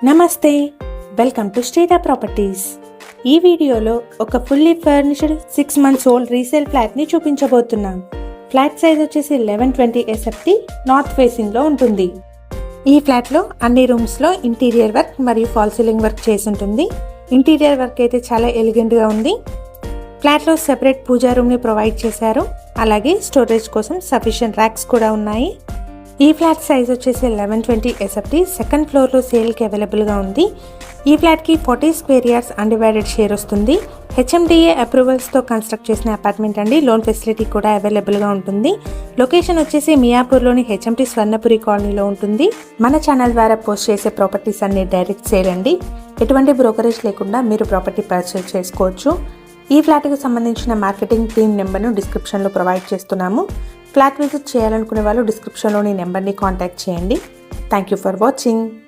నమస్తే, welcome to శ్రీధ properties. ఈ వీడియోలో ఒక fully furnished 6 months old resale ఫ్లాట్ని చూపించబోతున్నాం. ఫ్లాట్ సైజ్ వచ్చేసి 1120 SFT నార్త్ ఫేసింగ్లో ఉంటుంది. ఈ ఫ్లాట్లో అన్ని రూమ్స్లో ఇంటీరియర్ వర్క్ మరియు ఫాల్ సీలింగ్ వర్క్ చేసి ఉంటుంది. ఇంటీరియర్ వర్క్ అయితే చాలా ఎలిగెంట్గా ఉంది. ఫ్లాట్లో సెపరేట్ పూజా రూమ్ని ప్రొవైడ్ చేశారు. అలాగే స్టోరేజ్ కోసం సఫిషియెంట్ ర్యాక్స్ కూడా ఉన్నాయి. ఈ ఫ్లాట్ సైజ్ వచ్చేసి 1120 SFT సెకండ్ ఫ్లోర్లో సేల్కి అవైలబుల్గా ఉంది. ఈ ఫ్లాట్కి 40 square yards అన్డివైడెడ్ షేర్ వస్తుంది. HMDA అప్రూవల్స్తో కన్స్ట్రక్ట్ చేసిన అపార్ట్మెంట్ అండి. లోన్ ఫెసిలిటీ కూడా అవైలబుల్గా ఉంటుంది. లొకేషన్ వచ్చేసి మియాపూర్లోని HMT స్వర్ణపురి కాలనీలో ఉంటుంది. మన ఛానల్ ద్వారా పోస్ట్ చేసే ప్రాపర్టీస్ అన్ని డైరెక్ట్ సేల్ అండి. ఎటువంటి బ్రోకరేజ్ లేకుండా మీరు ప్రాపర్టీ పర్చేస్ చేసుకోవచ్చు. ఈ ఫ్లాట్కి సంబంధించిన మార్కెటింగ్ టీమ్ నెంబర్ను డిస్క్రిప్షన్లో ప్రొవైడ్ చేస్తున్నాము. ఫ్లాట్ విజిట్ చేయాలనుకునే వాళ్ళు డిస్క్రిప్షన్లోని నెంబర్ని కాంటాక్ట్ చేయండి. Thank you for watching.